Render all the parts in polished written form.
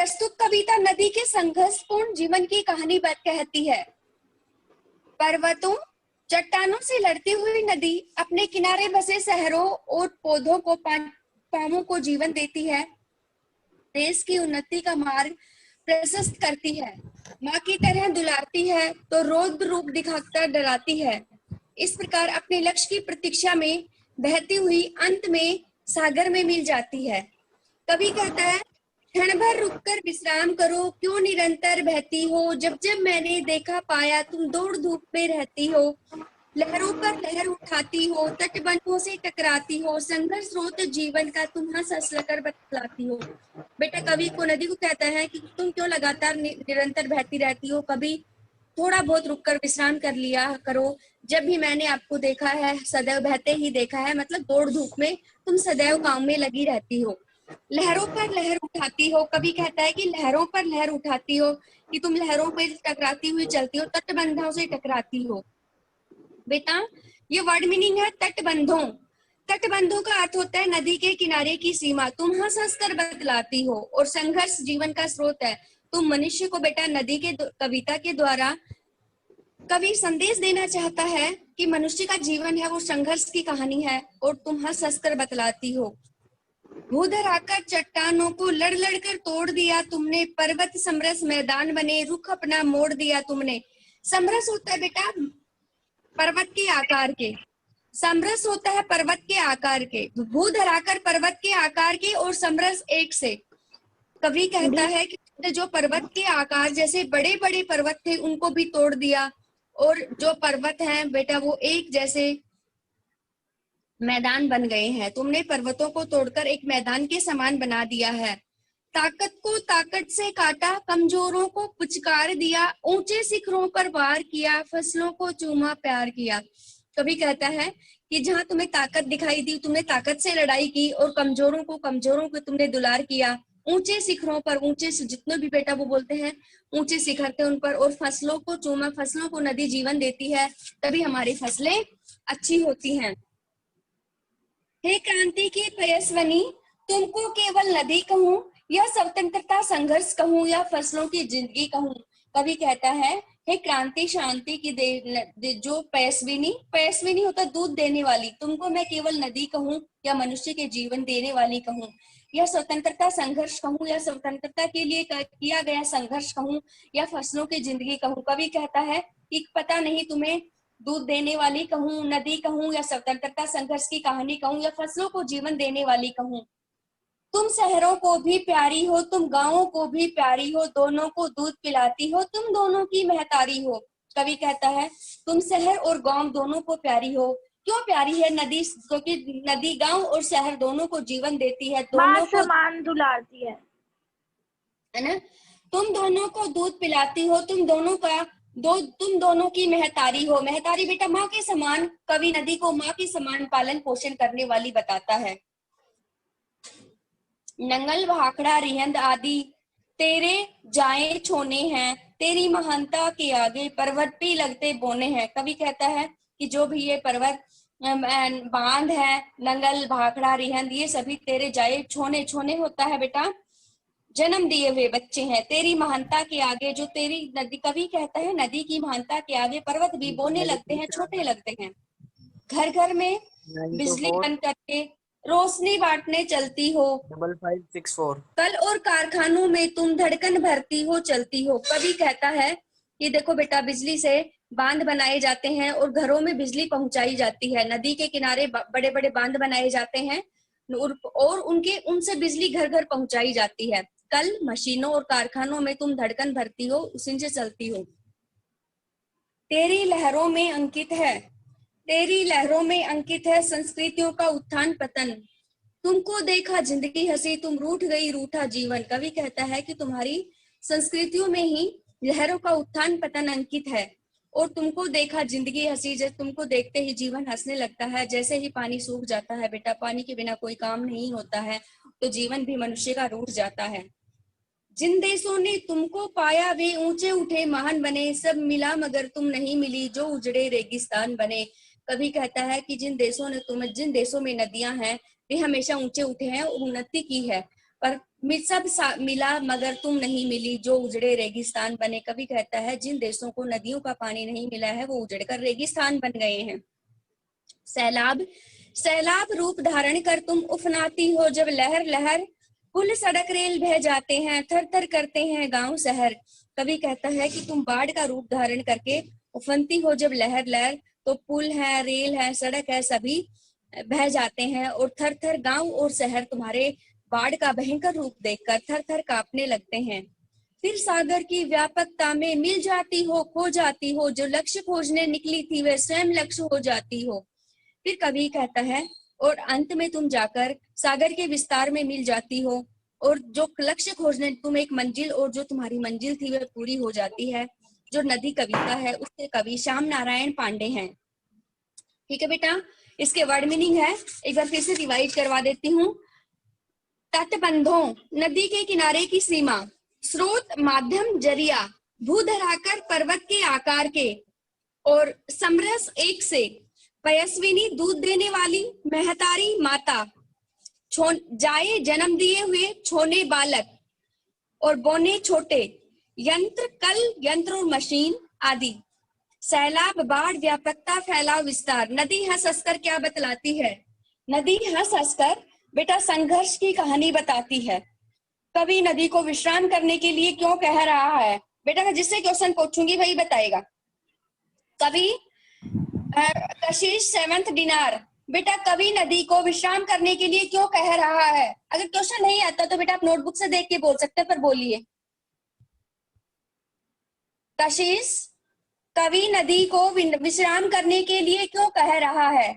प्रस्तुत कविता नदी के संघर्षपूर्ण जीवन की कहानी कहती है। पर्वतों, चट्टानों से लड़ती हुई नदी अपने किनारे बसे शहरों और पौधों को पामों को जीवन देती है, देश की उन्नति का मार्ग प्रशस्त करती है, माँ की तरह दुलारती है तो रौद्र रूप दिखाकर डराती है। इस प्रकार अपने लक्ष्य की प्रतीक्षा में बहती हुई अंत में सागर में मिल जाती है। कवि कहता है, क्षण भर रुककर विश्राम करो, क्यों निरंतर बहती हो, जब जब मैंने देखा पाया तुम दौड़ धूप में रहती हो, लहरों पर लहर उठाती हो, तटबंधों से टकराती हो, संघर्ष स्रोत जीवन का तुम हंस हंस कर बतलाती हो। बेटा कवि को नदी को कहता है कि तुम क्यों लगातार निरंतर बहती रहती हो, कभी थोड़ा बहुत रुककर विश्राम कर लिया करो। जब भी मैंने आपको देखा है सदैव बहते ही देखा है, मतलब दौड़ धूप में तुम सदैव काम में लगी रहती हो। लहरों पर लहर उठाती हो, कभी कहता है कि लहरों पर लहर उठाती हो, कि तुम लहरों पर टकराती हुई चलती हो, तटबंधों से टकराती हो। बेटा ये वर्ड मीनिंग है तटबंधों। तटबंधों का अर्थ होता है नदी के किनारे की सीमा, तुम हंस हंस कर बतलाती हो, और संघर्ष जीवन का स्रोत है। तुम मनुष्य को बेटा नदी के कविता के द्वारा कवि संदेश देना चाहता है कि मनुष्य का जीवन है वो संघर्ष की कहानी है, और तुम हंस हंस कर बतलाती हो। भूधर आकर चट्टानों को लड़ लड़ कर तोड़ दिया तुमने, पर्वत समरस मैदान बने, रुख अपना मोड़ दिया तुमने। समरस होता है बेटा पर्वत के आकार के, समरस होता है पर्वत के आकार के, भूधर आकर पर्वत के आकार के, और समरस एक से। कवि कहता है कि जो पर्वत के आकार जैसे बड़े बड़े पर्वत थे उनको भी तोड़ दिया, और जो पर्वत हैं बेटा वो एक जैसे मैदान बन गए हैं। तुमने पर्वतों को तोड़कर एक मैदान के समान बना दिया है। ताकत को ताकत से काटा, कमजोरों को पुचकार दिया, ऊंचे शिखरों पर वार किया, फसलों को चूमा प्यार किया। कवि कहता है कि जहां तुम्हें ताकत दिखाई दी तुमने ताकत से लड़ाई की, और कमजोरों को तुमने दुलार किया। ऊंचे शिखरों पर, ऊंचे जितने भी बेटा वो बोलते हैं ऊंचे शिखर थे उन पर, और फसलों को चूमा, फसलों को नदी जीवन देती है, तभी हमारी फसलें अच्छी होती हैं। हे क्रांति की पयस्वनी, तुमको केवल नदी कहूं या स्वतंत्रता संघर्ष कहूं या फसलों की जिंदगी कहूं। कवि कहता है, हे क्रांति शांति की जो पयस्विनी होता दूध देने वाली, तुमको मैं केवल नदी कहूं या मनुष्य के जीवन देने वाली कहूं, या स्वतंत्रता संघर्ष कहूं या स्वतंत्रता के लिए किया गया संघर्ष कहूं या फसलों की जिंदगी कहूं। कवि कहता है कि पता नहीं तुम्हें दूध देने वाली कहूं, नदी कहूं, या स्वतंत्रता संघर्ष की कहानी कहूं, या फसलों को जीवन देने वाली कहूं। तुम शहरों को भी प्यारी हो, तुम गांवों को भी प्यारी हो, दोनों को दूध पिलाती हो, तुम दोनों की महतारी हो। कवि कहता है तुम शहर और गांव दोनों को प्यारी हो। क्यों प्यारी है नदी? क्योंकि नदी गांव और शहर दोनों को जीवन देती है, दोनों को समान दुलारती है ना। तुम दोनों को दूध पिलाती हो, तुम दोनों की महतारी हो। महतारी बेटा माँ के समान, कवि नदी को माँ के समान पालन पोषण करने वाली बताता है। नंगल भाखड़ा रिहंद आदि तेरे जाए छोने हैं, तेरी महानता के आगे पर्वत भी लगते बोने हैं। कवि कहता है कि जो भी ये पर्वत बांध है, नंगल भाखड़ा रिहंद, ये सभी तेरे जाए छोने, छोने होता है बेटा जन्म दिए हुए बच्चे हैं। तेरी महानता के आगे, जो तेरी नदी, कवि कहता है नदी की महानता के आगे पर्वत भी बोने लगते हैं, छोटे लगते हैं। घर घर में बिजली बन करके रोशनी बांटने चलती हो, 5564 कल और कारखानों में तुम धड़कन भरती हो चलती हो। कवि कहता है कि देखो बेटा बिजली से बांध बनाए जाते हैं और घरों में बिजली पहुंचाई जाती है, नदी के किनारे बड़े बड़े बांध बनाए जाते हैं और उनसे बिजली घर घर पहुंचाई जाती है। कल मशीनों और कारखानों में तुम धड़कन भरती हो, उसी से चलती हो। तेरी लहरों में अंकित है, तेरी लहरों में अंकित है संस्कृतियों का उत्थान पतन। तुमको देखा जिंदगी हंसी, तुम रूठ गई रूठा जीवन। कवि कहता है कि तुम्हारी संस्कृतियों में ही लहरों का उत्थान पतन अंकित है, और तुमको देखा जिंदगी हंसी, जैसे तुमको देखते ही जीवन हंसने लगता है। जैसे ही पानी सूख जाता है बेटा, पानी के बिना कोई काम नहीं होता है, तो जीवन भी मनुष्य का रूठ जाता है। जिन देशों ने तुमको पाया वे ऊंचे उठे महान बने, सब मिला मगर तुम नहीं मिली जो उजड़े रेगिस्तान बने। कवि कहता है कि जिन देशों में नदियां हैं वे हमेशा ऊंचे उठे हैं और उन्नति की है, पर मिला मगर तुम नहीं मिली, जो उजड़े रेगिस्तान बने। कवि कहता है जिन देशों को नदियों का पानी नहीं मिला है वो उजड़कर रेगिस्तान बन गए हैं। सैलाब, सैलाब रूप धारण कर तुम उफनाती हो, जब लहर लहर पुल सड़क रेल बह जाते हैं, थर थर करते हैं गांव शहर। कवि कहता है कि तुम बाढ़ का रूप धारण करके उफनती हो जब लहर लहर, तो पुल है, रेल है, सड़क है, सभी बह जाते हैं और थर थर गांव और शहर तुम्हारे बाढ़ का भयंकर रूप देखकर थर थर कांपने लगते हैं। फिर सागर की व्यापकता में मिल जाती हो, खो जाती हो, जो लक्ष्य खोजने निकली थी वह स्वयं लक्ष्य हो जाती हो। फिर कवि कहता है और अंत में तुम जाकर सागर के विस्तार में मिल जाती हो, और जो लक्ष्य खोजने तुम एक मंजिल, और जो तुम्हारी मंजिल थी वह पूरी हो जाती है। जो नदी कविता है उसके कवि श्याम नारायण पांडे हैं। ठीक है बेटा, इसके वर्ड मीनिंग है, एक बार फिर से रिवाइज करवा देती हूँ। तटबंधों, नदी के किनारे की सीमा। स्रोत, माध्यम, जरिया। भूधराकर, पर्वत के आकार के। और समरस, एक से। पयस्विनी, दूध देने वाली। महतारी, माता। जाए, जन्म दिए हुए। छोने, बालक। और बोने, छोटे। यंत्र, कल, यंत्र और मशीन आदि। सैलाब, बाढ़, व्यापकता, फैलाव, विस्तार। नदी हंस हंसकर क्या बतलाती है? नदी हंस हंसकर बेटा संघर्ष की कहानी बताती है। कवि नदी को विश्राम करने के लिए क्यों कह रहा है? बेटा मैं जिससे क्वेश्चन पूछूंगी वही बताएगा। कवि कशिश, 7th दिनार, बेटा कवि नदी को विश्राम करने के लिए क्यों कह रहा है? अगर क्वेश्चन नहीं आता तो बेटा आप नोटबुक से देख के बोल सकते हैं, पर बोलिए। कशिश, कवि नदी को विश्राम करने के लिए क्यों कह रहा है?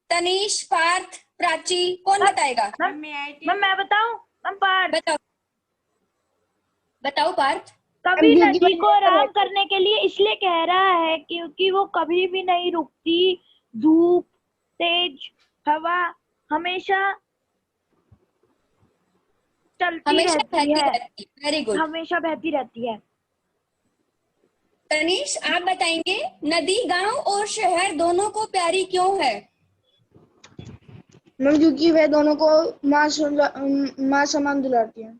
तनीश, पार्थ, प्राची, कौन बताएगा? मैम मैं बताऊं? मैम पार्थ। बताओ बताओ पार्थ। कभी नदी को आराम करने के लिए इसलिए कह रहा है क्योंकि वो कभी भी नहीं रुकती। धूप, तेज हवा हमेशा चलती हमेशा रहती बहती है, रहती। Very good. हमेशा बहती रहती है। तनीश आप बताएंगे, नदी गांव और शहर दोनों को प्यारी क्यों है? मैम क्योंकि वह दोनों को माँ समान दुलारती है।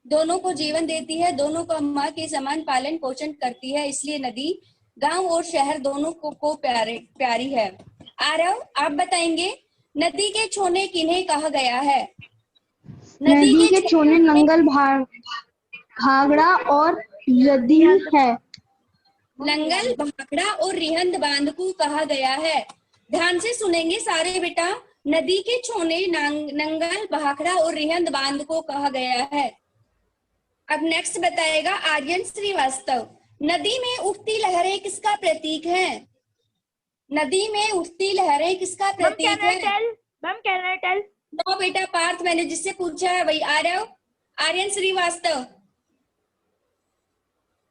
दोनों को जीवन देती है, दोनों का माँ के समान पालन पोषण करती है, इसलिए नदी गांव और शहर दोनों को प्यारी है। आरव आप बताएंगे, नदी के छोने किन्हें कहा गया है? नदी के छोने नंगल, भाखड़ा और यदि है। नंगल, भाखड़ा और रिहंद बांध को कहा गया है। ध्यान से सुनेंगे सारे बेटा। नदी के छोने नंगल, भाखड़ा और रिहंद बांध को कहा गया है। अब नेक्स्ट बताएगा आर्यन श्रीवास्तव, नदी में उठती लहरें किसका प्रतीक है? नदी में उठती लहरें किसका प्रतीक है? मैम कैनाटल। नो बेटा पार्थ, मैंने जिससे पूछा है वही। आरव, आर्यन श्रीवास्तव।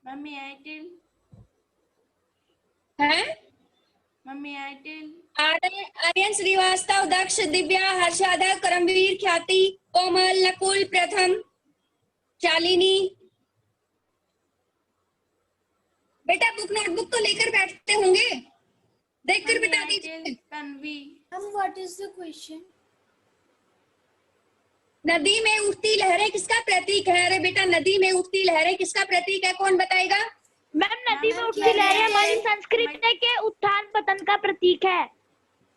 Ma'am I tell. हैं? Ma'am I tell. आर्यन श्रीवास्तव, दक्ष, दिव्या, हर्षादा, करमवीर, ख्याति, कोमल, नकुल, प्रथम, शालिनी। बेटा बुक नोटबुक तो लेकर बैठते होंगे, देखकर बता दीजिए। Tanvi. What is the question? नदी में उठती लहरें किसका प्रतीक है? अरे बेटा नदी में उठती लहरें किसका प्रतीक है, कौन बताएगा? मैम नदी में उठती लहरें हमारी संस्कृति के उत्थान पतन का प्रतीक है।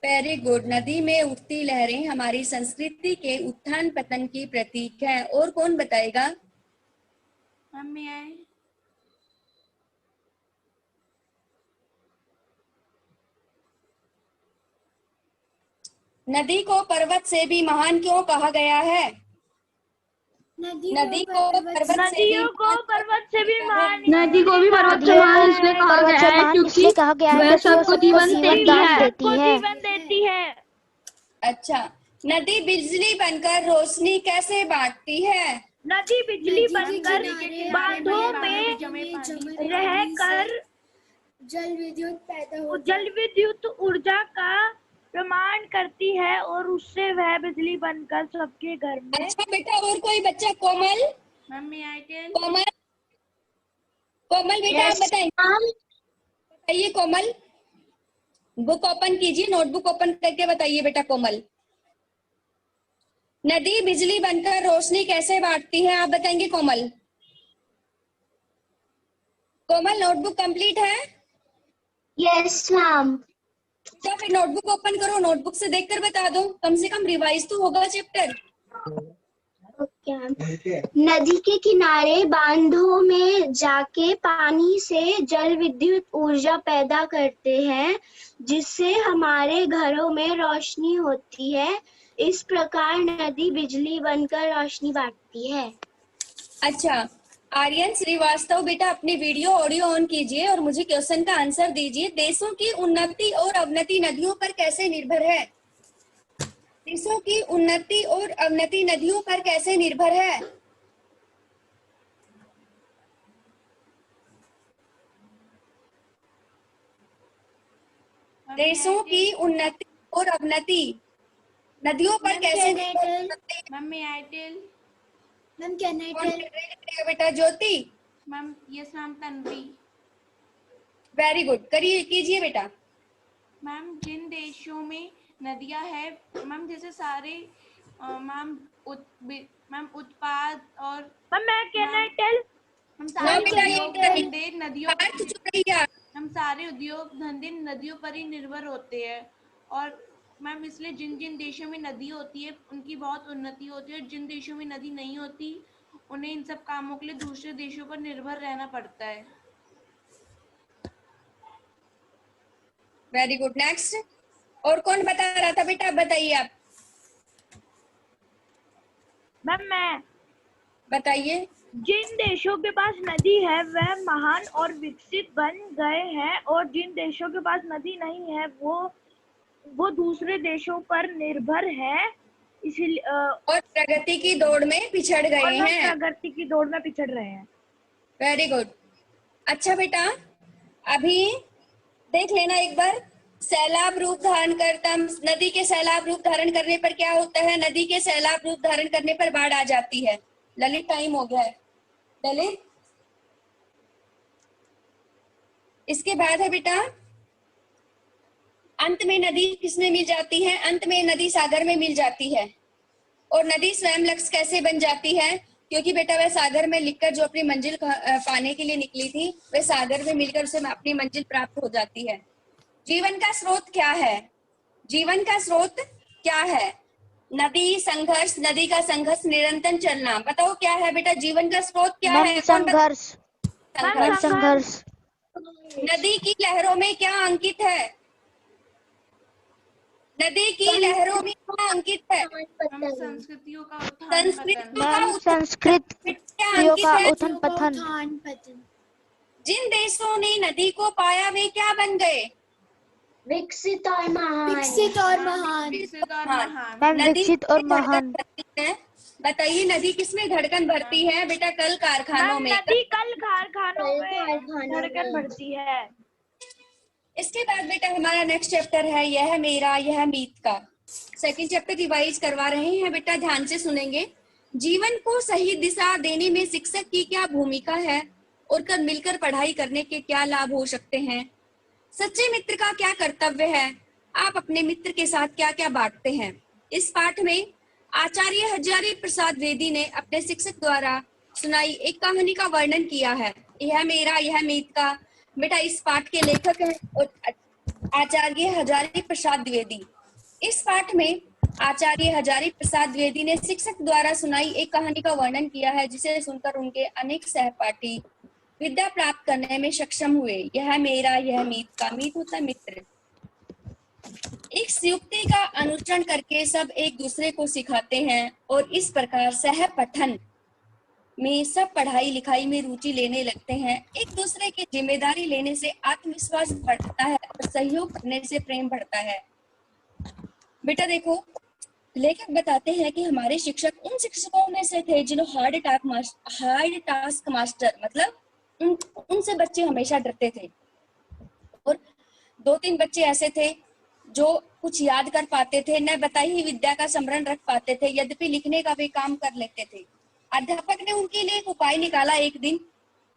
Very good. नदी में उठती लहरें हमारी संस्कृति के उत्थान पतन की प्रतीक है। और कौन बताएगा? मम्मी आई। नदी को पर्वत से भी महान क्यों कहा गया है? नदी को नदियों को पर्वत से भी महान। नदी को भी पर्वत से महान इसलिए कहा गया है क्योंकि वह सबको जीवन देती है। अच्छा, नदी बिजली बनकर रोशनी कैसे बांटती है? नदी बिजली बनकर बांधों में रहकर जल विद्युत ऊर्जा का प्रमाण करती है और उससे वह बिजली बनकर सबके घर में। अच्छा बेटा, और कोई बच्चा? कोमल। Mummy Airtel. कोमल, कोमल बेटा आप बताइए। कोमल बुक ओपन कीजिए, नोटबुक ओपन करके बताइए बेटा। कोमल नदी बिजली बनकर रोशनी कैसे बांटती है, आप बताएंगे कोमल। कोमल नोटबुक कंप्लीट है? Yes ma'am. तो फिर नोटबुक ओपन करो, नोटबुक से देखकर बता दो, कम से कम रिवाइज तो होगा चैप्टर। नदी के किनारे बांधों में जाके पानी से जल विद्युत ऊर्जा पैदा करते हैं, जिससे हमारे घरों में रोशनी होती है। इस प्रकार नदी बिजली बनकर रोशनी बांटती है। अच्छा, आर्यन श्रीवास्तव बेटा अपनी वीडियो ऑडियो ऑन कीजिए और मुझे क्वेश्चन का आंसर दीजिए। देशों की उन्नति और अवनति नदियों पर कैसे निर्भर है? देशों की उन्नति और अवनति नदियों पर कैसे निर्भर है? देशों की उन्नति और अवनति नदियों पर कैसे निर्भर करते हैं? Ma'am I tell. Ma'am, can I कौन tell? कर रही है बेटा? Jyoti, ma'am yes ma'am Tanvi. Very good, करिए कीजिए बेटा। मैम जिन देशों में नदियां है मैम, जैसे सारे मैम उत्पाद और मैम मैं कैन आई टेल? हम सारे बेटा, उद्योग ये धंधे नदियों बात तो चुप रही है। हम सारे उद्योग धंधे नदियों पर ही निर्भर होते हैं। और मैम इसलिए जिन जिन देशों में नदी होती है उनकी बहुत उन्नति होती है, और जिन देशों में नदी नहीं होती उन्हें इन सब कामों के लिए दूसरे देशों पर निर्भर रहना पड़ता है। Very good, next. और कौन बता रहा था बेटा, बताइए आप, मैम मैं बताइए। जिन देशों के पास नदी है वह महान और विकसित बन गए हैं, और जिन देशों के पास नदी नहीं है वो दूसरे देशों पर निर्भर है, इसीलिए और प्रगति की दौड़ में पिछड़ गए और हैं। प्रगति की दौड़ में पिछड़ रहे हैं। Very good. अच्छा बेटा, अभी देख लेना एक बार, सैलाब रूप धारण करता, नदी के सैलाब रूप धारण करने पर क्या होता है? नदी के सैलाब रूप धारण करने पर बाढ़ आ जाती है। ललित, टाइम हो गया है। ललित, इसके बाद है बेटा, अंत में नदी किसमें मिल जाती है? अंत में नदी सागर में मिल जाती है। और नदी स्वयं लक्ष्य कैसे बन जाती है? क्योंकि बेटा वह सागर में लिखकर जो अपनी मंजिल पाने के लिए निकली थी, वह सागर में मिलकर उसे अपनी मंजिल प्राप्त हो जाती है। जीवन का स्रोत क्या है? जीवन का स्रोत क्या है? नदी संघर्ष, नदी का संघर्ष निरंतर चलना। बताओ क्या है बेटा जीवन का स्रोत क्या है? संघर्ष। संघर्ष। नदी की लहरों में क्या अंकित है? नदी की लहरों में क्या अंकित है? हम संस्कृतियों का उत्थान संस्कृतियों का उथन पथन। जिन देशों ने नदी को पाया वे क्या बन गए? विकसित और महान। विकसित और महान। विकसित और महान। बताइए नदी किसमें धड़कन भरती है बेटा? कल कारखानों में। नदी कल कारखानों में धड़कन भरती है। इसके बाद बेटा हमारा नेक्स्ट चैप्टर है यह मेरा यह मीत का। सेकंड चैप्टर रिवाइज करवा रहे हैं बेटा, ध्यान से सुनेंगे। जीवन को सही दिशा देने में शिक्षक की क्या भूमिका है और कब मिलकर पढ़ाई करने के क्या लाभ हो सकते हैं? सच्चे मित्र का क्या कर्तव्य है? आप अपने मित्र के साथ क्या क्या बांटते हैं? इस पाठ में आचार्य हजारी प्रसाद द्विवेदी ने अपने शिक्षक द्वारा सुनाई एक कहानी का वर्णन किया है। यह मेरा यह मीत का। बेटा इस पाठ के लेखक हैं आचार्य हजारी प्रसाद द्विवेदी। इस पाठ में आचार्य हजारी प्रसाद द्विवेदी ने शिक्षक द्वारा सुनाई एक कहानी का वर्णन किया है, जिसे सुनकर उनके अनेक सहपाठी विद्या प्राप्त करने में सक्षम हुए। यह मेरा यह मीत का। मीत होता है मित्र। इस युक्ति का अनुसरण करके सब एक दूसरे को सिखाते हैं और इस प्रकार सह पठन में सब पढ़ाई लिखाई में रुचि लेने लगते हैं। एक दूसरे की जिम्मेदारी लेने से आत्मविश्वास बढ़ता है और सहयोग करने से प्रेम बढ़ता है। बेटा देखो, लेखक बताते हैं कि हमारे शिक्षक उन शिक्षकों में से थे जिन्होंने हार्ड टास्क मास्टर, मतलब उनसे बच्चे हमेशा डरते थे। और 2-3 बच्चे ऐसे थे जो कुछ याद कर पाते थे, न बताई हुई विद्या का स्मरण रख पाते थे, यद्यपि लिखने का वे काम कर लेते थे। अध्यापक ने उनके लिए एक उपाय निकाला एक दिन,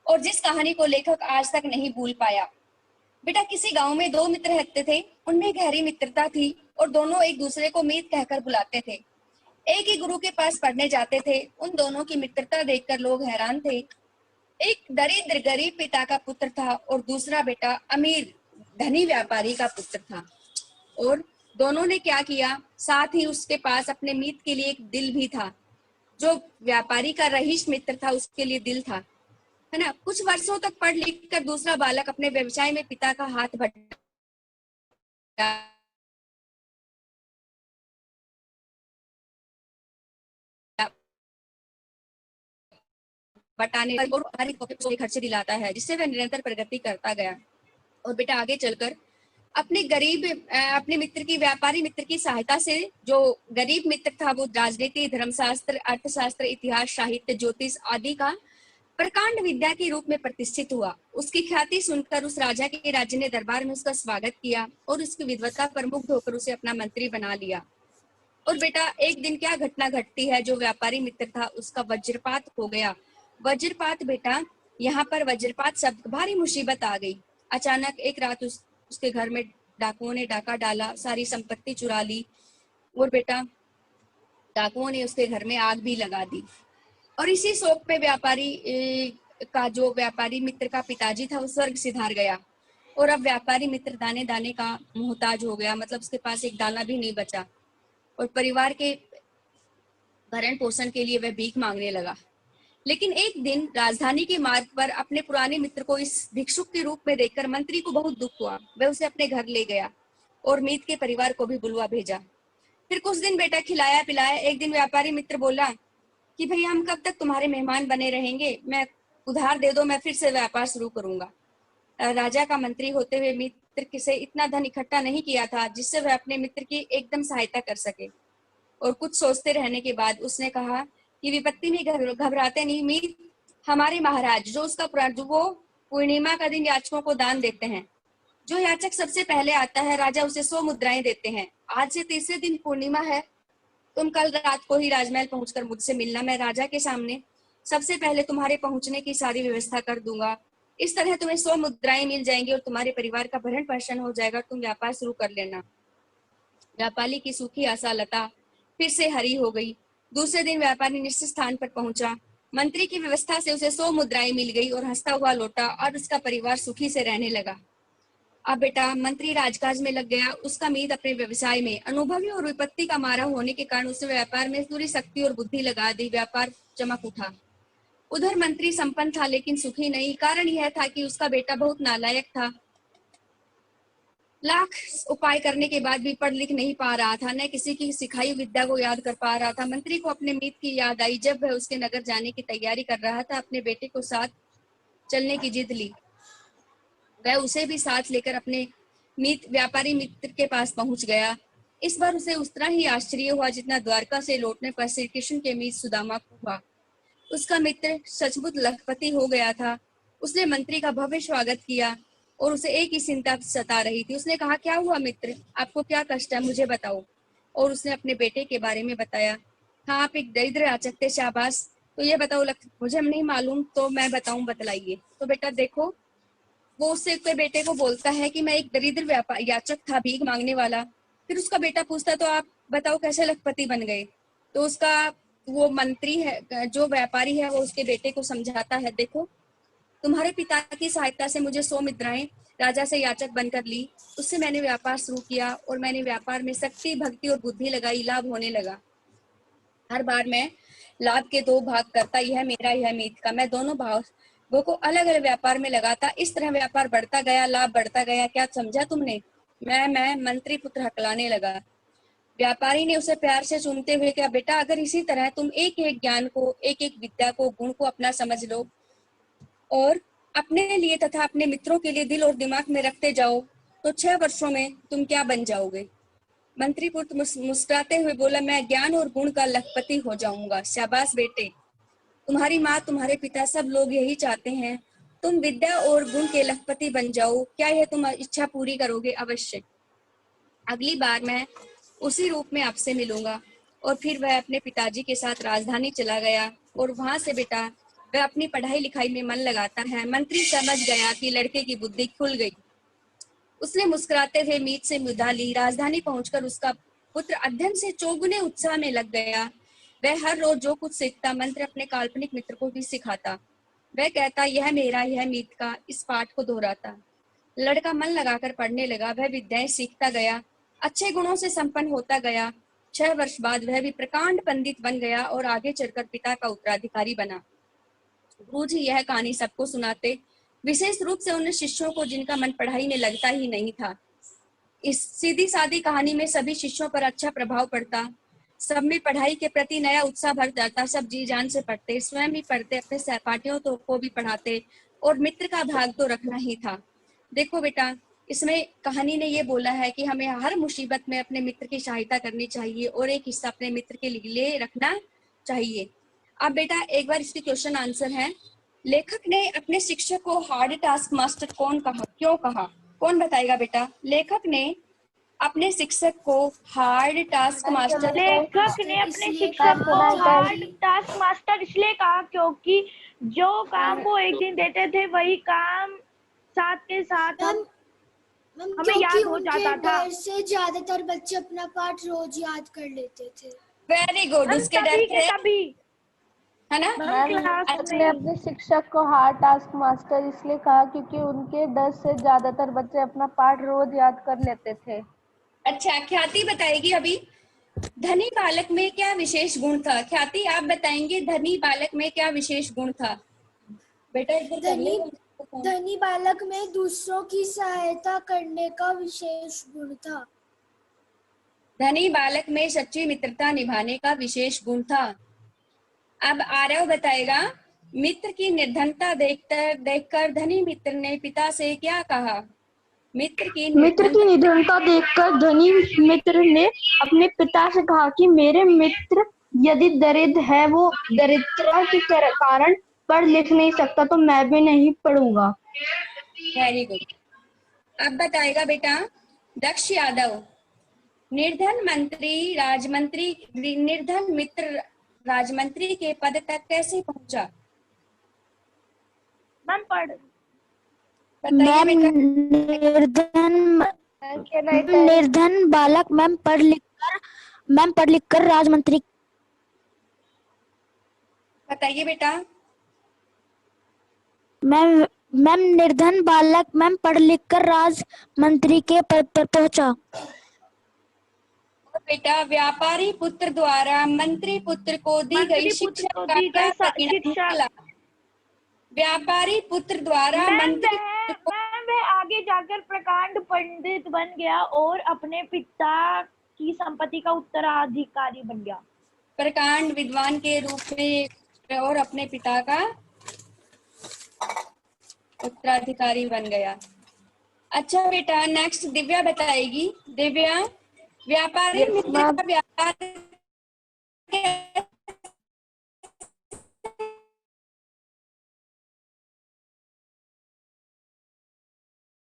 और जिस कहानी को लेखक आज तक नहीं भूल पाया। बेटा किसी गांव में 2 मित्र रहते थे, उनमें गहरी मित्रता थी और दोनों एक दूसरे को मीत कहकर बुलाते थे। एक ही गुरु के पास पढ़ने जाते थे। उन दोनों की मित्रता देखकर लोग हैरान थे। एक दरिद्र गरीब पिता का पुत्र था और दूसरा बेटा अमीर धनी व्यापारी का पुत्र था। और दोनों ने क्या किया, साथ ही उसके पास अपने मित्र के लिए एक दिल भी था। जो व्यापारी का रईस मित्र था उसके लिए दिल था, है ना। कुछ वर्षों तक पढ़ लिख कर दूसरा बालक अपने व्यवसाय में पिता का हाथ बटाने और खर्चे दिलाता है, जिससे वह निरंतर प्रगति करता गया। और बेटा आगे चलकर अपने मित्र की व्यापारी मित्र की सहायता से, जो गरीब मित्र था वो राजनीति, धर्मशास्त्र, अर्थशास्त्र, इतिहास, साहित्य, ज्योतिष आदि का प्रकांड विद्या के रूप में प्रतिष्ठित हुआ। उसकी ख्याति सुनकर उस राजा के राज्य ने दरबार में उसका स्वागत किया और उसकी विद्वता पर मुग्ध होकर उसे अपना मंत्री बना लिया। और बेटा एक दिन क्या घटना घटती है, जो व्यापारी मित्र था उसका वज्रपात हो गया। वज्रपात बेटा, यहाँ पर वज्रपात शब्द, भारी मुसीबत आ गई। अचानक एक रात उसके घर में डाकुओं ने डाका डाला, सारी संपत्ति चुरा ली। और बेटा डाकुओं ने उसके घर में आग भी लगा दी। और इसी शोक पे व्यापारी मित्र का पिताजी था वो स्वर्ग सिधार गया। और अब व्यापारी मित्र दाने दाने का मोहताज हो गया, मतलब उसके पास एक दाना भी नहीं बचा। और परिवार के भरण पोषण के लिए वह भीख मांगने लगा। लेकिन एक दिन राजधानी के मार्ग पर अपने पुराने मित्र को इस भिक्षुक के रूप में देखकर मंत्री को बहुत दुख हुआ। वह उसे अपने घर ले गया और मित्र के परिवार को भी बुलवा भेजा। फिर कुछ दिन बेटा खिलाया पिलाया। एक दिन व्यापारी मित्र बोला कि भैया हम कब तक तुम्हारे मेहमान बने रहेंगे, मैं उधार दे दो, मैं फिर से व्यापार शुरू करूंगा। राजा का मंत्री होते हुए मित्र से इतना धन इकट्ठा नहीं किया था जिससे वह अपने मित्र की एकदम सहायता कर सके। और कुछ सोचते रहने के बाद उसने कहा कि विपत्ति में घबराते नहीं मित्र, हमारे महाराज जो वो पूर्णिमा का दिन याचकों को दान देते हैं। जो याचक सबसे पहले आता है राजा उसे 100 मुद्राएं देते हैं। आज से तीसरे दिन पूर्णिमा है, तुम कल रात को ही राजमहल पहुंचकर मुझसे मिलना। मैं राजा के सामने सबसे पहले तुम्हारे पहुंचने की सारी व्यवस्था कर दूंगा। इस तरह तुम्हें 100 मुद्राएं मिल जाएंगी और तुम्हारे परिवार का भरण पोषण हो जाएगा। तुम व्यापार शुरू कर लेना। व्यापारी की सूखी आशा लता फिर से हरी हो गई। दूसरे दिन व्यापारी निश्चित स्थान पर पहुंचा। मंत्री की व्यवस्था से उसे 100 मुद्राएं मिल गई और हंसता हुआ लौटा और उसका परिवार सुखी से रहने लगा। अब बेटा मंत्री राजकाज में लग गया। उसका मित्र अपने व्यवसाय में अनुभवी और विपत्ति का मारा होने के कारण उसे व्यापार में पूरी शक्ति और बुद्धि लगा दी। व्यापार चमक उठा। उधर मंत्री संपन्न था लेकिन सुखी नहीं। कारण यह था कि उसका बेटा बहुत नालायक था। लाख उपाय करने के बाद भी पढ़ लिख नहीं पा रहा था, न किसी की सिखाई विद्या को याद कर पा रहा था। मंत्री को अपने मित्र की याद आई। जब वह उसके नगर जाने की तैयारी कर रहा था, अपने बेटे को साथ चलने की जिद ली। वह उसे भी साथ लेकर अपने व्यापारी मित्र के पास पहुंच गया। इस बार उसे उतना ही आश्चर्य हुआ जितना द्वारका से लौटने पर श्री कृष्ण के मित्र सुदामा को हुआ। उसका मित्र सचमुच लखपति हो गया था। उसने मंत्री का भव्य स्वागत किया और उसे एक ही चिंता सता रही थी। उसने कहा, क्या हुआ मित्र, आपको क्या कष्ट है, मुझे बताओ। और उसने अपने बेटे के बारे में बताया। हाँ, आप एक दरिद्र याचक थे, शाबाश। तो ये बताओ, मुझे नहीं मालूम तो मैं बताऊं, बतलाइए। तो बेटा देखो, वो उससे अपने बेटे को बोलता है कि मैं एक दरिद्र याचक था, भीख मांगने वाला। फिर उसका बेटा पूछता, तो आप बताओ कैसे लखपति बन गए। तो उसका वो मंत्री है, जो व्यापारी है, वो उसके बेटे को समझाता है, देखो तुम्हारे पिता की सहायता से मुझे 100 मुद्राएं राजा से याचक बनकर ली। उससे मैंने व्यापार शुरू किया और मैंने व्यापार में शक्ति, भक्ति और बुद्धि लगाई। लाभ होने लगा। हर बार मैं लाभ के 2 भाग करता, यह मेरा यह मित्र का। मैं दोनों भागों को अलग अलग व्यापार में लगाता। इस तरह व्यापार बढ़ता गया, लाभ बढ़ता गया। क्या समझा तुमने? मैं मंत्री पुत्र हकलाने लगा। व्यापारी ने उसे प्यार से सुनते हुए कहा, बेटा अगर इसी तरह तुम एक एक ज्ञान को, एक एक विद्या को, गुण को अपना समझ लो और अपने लिए तथा अपने मित्रों के लिए दिल और दिमाग में रखते जाओ तो 6 वर्षों में तुम क्या बन जाओगे। मंत्री पुत्र मुस्कुराते हुए बोला, मैं ज्ञान और गुण का लखपति हो जाऊंगा। शाबाश बेटे, तुम्हारी माँ, तुम्हारे पिता, सब लोग यही चाहते हैं, तुम विद्या और गुण के लखपति बन जाओ। क्या यह तुम इच्छा पूरी करोगे? अवश्य। अगली बार मैं उसी रूप में आपसे मिलूंगा। और फिर वह अपने पिताजी के साथ राजधानी चला गया और वहां से बेटा वह अपनी पढ़ाई लिखाई में मन लगाता है। मंत्री समझ गया कि लड़के की बुद्धि खुल गई। उसने मुस्कुराते हुए मीत से मुदा ली। राजधानी पहुंचकर उसका पुत्र अध्ययन से चौगुने उत्साह में लग गया। वह हर रोज जो कुछ सीखता मंत्र अपने काल्पनिक मित्र को भी सिखाता। वह कहता यह मेरा, यह मीत का, इस पाठ को दोहराता। लड़का मन लगाकर पढ़ने लगा, वह विद्याएं सीखता गया, अच्छे गुणों से संपन्न होता गया। 6 वर्ष बाद वह भी प्रकांड पंडित बन गया और आगे चलकर पिता का उत्तराधिकारी बना। गुरु जी यह कहानी सबको सुनाते, विशेष रूप से उन शिष्यों को जिनका मन पढ़ाई में लगता ही नहीं था। इस सीधी सादी कहानी में सभी शिष्यों पर अच्छा प्रभाव पड़ता, सब में पढ़ाई के प्रति नया उत्साह भर जाता, सब जी जान से पढ़ते, स्वयं भी पढ़ते, अपने सहपाठियों को भी पढ़ाते, और मित्र का भाग तो रखना ही था। देखो बेटा, इसमें कहानी ने ये बोला है कि हमें हर मुसीबत में अपने मित्र की सहायता करनी चाहिए और एक हिस्सा अपने मित्र के लिए रखना चाहिए। अब बेटा एक बार इसके क्वेश्चन आंसर है। लेखक ने अपने शिक्षक को हार्ड टास्क मास्टर क्यों कहा? कौन बताएगा बेटा? लेखक ने अपने शिक्षक को हार्ड टास्क मास्टर लेखक ने अपने शिक्षक को हार्ड टास्क मास्टर इसलिए कहा क्योंकि जो काम वो एक दिन देते थे वही काम साथ के साथ हमें याद हो जाता था। डर से ज्यादातर बच्चे अपना पाठ रोज याद कर लेते थे। वेरी गुड, उसके डर से, तभी है ना? मैंने अपने शिक्षक को हार्ड टास्क मास्टर इसलिए कहा क्योंकि उनके डर से ज्यादातर बच्चे अपना पाठ रोज याद कर लेते थे। अच्छा, ख्याति बताएगी अभी धनी बालक में क्या विशेष गुण था। ख्याति आप बताएंगे धनी बालक में क्या विशेष गुण था? बेटा इधर कर ले। धनी बालक में दूसरों की सहायता करने का विशेष गुण था। धनी बालक में सच्ची मित्रता निभाने का विशेष गुण था। अब आरव बताएगा मित्र की निर्धनता देखकर धनी मित्र ने पिता से क्या कहा? मित्र की निर्धनता देखकर धनी मित्र ने अपने पिता से कहा कि मेरे मित्र यदि दरिद्र है, वो दरिद्रता के कारण पढ़ लिख नहीं सकता, तो मैं भी नहीं पढ़ूंगा। Very good. अब बताएगा बेटा दक्ष यादव, निर्धन मित्र राजमंत्री के पद तक कैसे पहुंचा? बताइए बेटा। निर्धन बालक मैम पढ़ लिख कर राजमंत्री। बताइए बेटा। मैम निर्धन बालक मैम पढ़ लिख कर राजमंत्री के पद पर पहुंचा। और बेटा व्यापारी पुत्र द्वारा मंत्री पुत्र को दी गई शिक्षा का क्या परिणाम निकला? व्यापारी पुत्र द्वारा मंत्री वह आगे जाकर प्रकांड पंडित बन गया और अपने पिता की संपत्ति का उत्तराधिकारी बन गया। प्रकांड विद्वान के रूप में और अपने पिता का उत्तराधिकारी बन गया। अच्छा बेटा नेक्स्ट दिव्या बताएगी। दिव्या, व्यापारी मित्र का व्यापार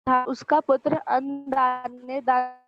था। उसका पुत्र अन्नदान ने दान